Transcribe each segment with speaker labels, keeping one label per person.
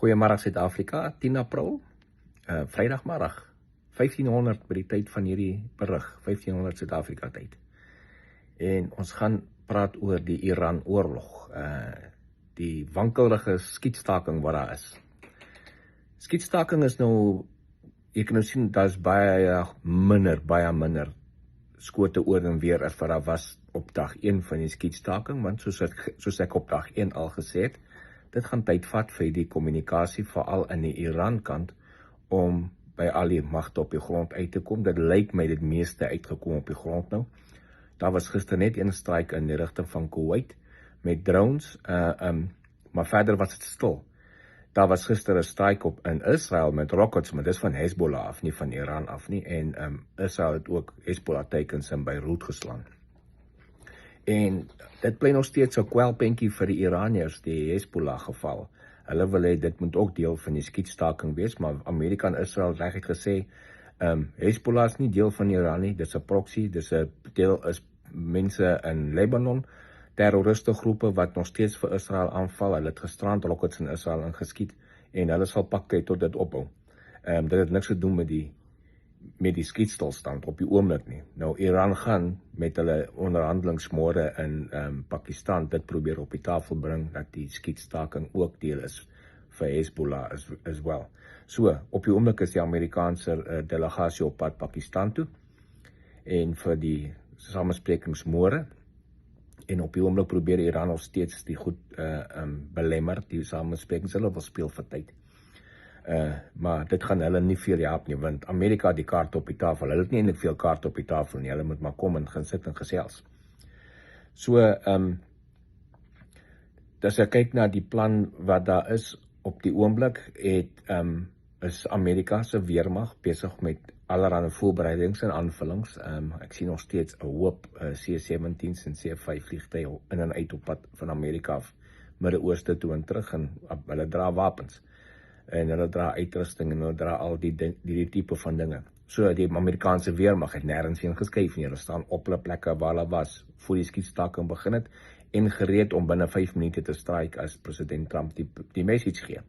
Speaker 1: Goeiemôre Suid-Afrika, 10 April, Vrydagmiddag, 1500 by die tyd van hierdie berig, 1500 Suid-Afrika tyd. En ons gaan praat oor die Iran-oorlog, die wankelrige skietstaking wat daar is. Skietstaking is nou, jy kan nou sien, daar is baie minder skote oor en weer as wat daar was op dag 1 van die skietstaking, want soos ek op dag 1 al gesê het, dit gaan tyd vat vir die kommunikasie, veral in die Iran kant, om by al die magte op die grond uit te kom. Dit lyk my dit meeste uitgekom op die grond nou. Daar was gister net een strike in die rigting van Kuwait, met drones, maar verder was het stil. Daar was gister 'n strike in Israel met rockets, maar dis van Hezbollah af, nie van Iran af nie, en Israel het ook Hezbollah teikens in Beirut geslaan. En dit bly nog steeds 'n kwelpentjie vir die Iraniërs, die Hezbollah geval. Hulle wil hê dit moet ook deel van die skietstaking wees, maar Amerika en Israel reguit gesê, Hezbollah is nie deel van Iran nie, dis 'n proxy, dis 'n deel is mense in Libanon, terroristegroepe wat nog steeds vir Israel aanval. Hulle het gisterand rockets in Israel ingeskiet, en hulle sal pak kyk tot dit ophou. Dit het niks te doen met die skietstilstand op die oomblik nie. Nou, Iran gaan met hulle onderhandelings môre in Pakistan dit probeer op die tafel bring, dat die skietstaking ook deel is vir Hezbollah as well. So, op die oomblik is die Amerikaanse delegasie op pad Pakistan toe, en vir die samesprekings môre, en op die oomblik probeer Iran nog steeds die goed belemmer, die samesprekings, hulle wil speel vir tyd. Maar dit gaan hulle nie veel help nie, want Amerika het die kaart op die tafel. Hulle het nie eintlik veel kaart op die tafel nie, hulle moet maar kom en gaan sit en gesels. So, as ek kyk na die plan wat daar is op die oomblik, is Amerika se weermag besig met allerlei voorbereidings en aanvullings. Ek sien nog steeds 'n hoop C-17's en C-5 vliegtuie in en uit op pad van Amerika af, Midde-Ooste toe en terug, en hulle dra wapens. En hulle dra uitrusting, en hulle dra al die tipe van dinge. So, die Amerikaanse weermag het nêrens heen geskuif nie. Hulle staan op hulle plekke waar hulle was, voor die skietstaking begin het, en gereed om binne 5 minute te strike as president Trump die message gee.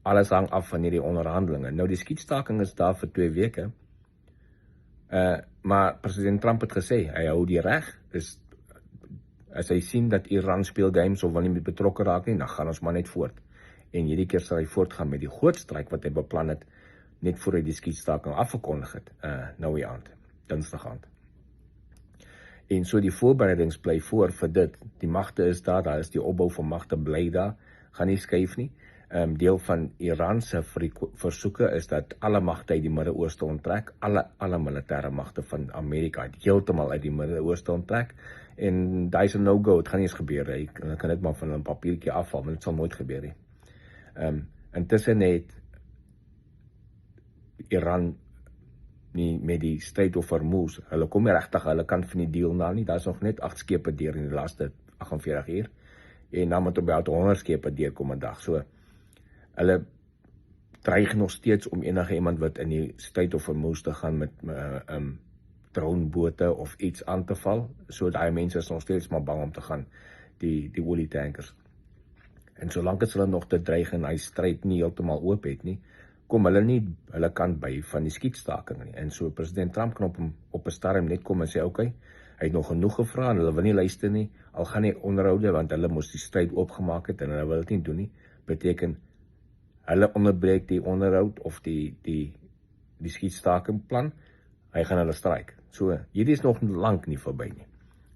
Speaker 1: Alles hang af van hierdie onderhandelinge. Nou, die skietstaking is daar vir 2 weke, maar president Trump het gesê, hy hou die reg, as hy sien dat Iran speel games of wil nie met betrokke raak nie, dan gaan ons maar net voort. En hierdie keer sal hy voortgaan met die groot strike wat hy beplan het, net voor hy die skietstaking afgekondig het, nou die aand, Dinsdag aand. En so die voorbereidings bly voor vir dit. Die magte is daar is die opbou van magte bly daar, gaan nie skuif nie. Deel van Iran se versoeke is dat alle magte uit die Midde-Ooste onttrek, alle militêre magte van Amerika het heeltemal uit die Midde-Ooste onttrek, en daar is 'n no-go, het gaan nie eens gebeur, hy kan dit maar van 'n papiertjie afval, maar dit sal nooit gebeur nie. Intussen het Iran nie met die Strait of Hormuz, hulle kom nie regtig hulle kant van die deal na nie, daar is nog net 8 skepe deur in die laaste 48 uur, en dan moet op 100 skepe deurkom 'n dag, so hulle dreig nog steeds om enige iemand wat in die Strait of Hormuz te gaan met dronebote of iets aan te val, so daai mense is nog steeds maar bang om te gaan, die olietankers. En solank as hulle nog te dreig en hy stryd nie heeltemal oop het nie, kom hulle nie hulle kant by van die skietstaking nie. En so president Trump kan op 'n stadium net kom en sê, okay, hy het nog genoeg gevra en hulle wil nie luister nie, al gaan nie onderhoude, want hulle moes die stryd oopgemaak het en hulle wil dit nie doen nie, beteken hulle onderbreek die onderhoud of die skietstaking plan, hy gaan hulle stryk. So, hierdie is nog lank nie verby nie.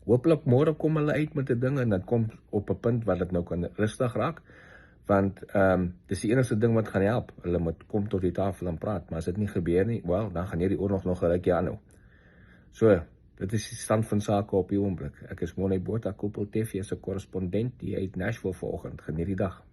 Speaker 1: Hopelik môre kom hulle uit met die ding, en dit kom op 'n punt waar dit nou kan rustig raak, want dis die enigste ding wat gaan help. Hulle moet kom tot die tafel en praat, maar as dit nie gebeur nie, wel, dan gaan hierdie oorlog nog 'n rukkie aanhou. So, dit is die stand van sake op die oomblik. Ek is Monay Botha, Koppel TV se korrespondent hier uit Nashville vanoggend. Geniet die dag.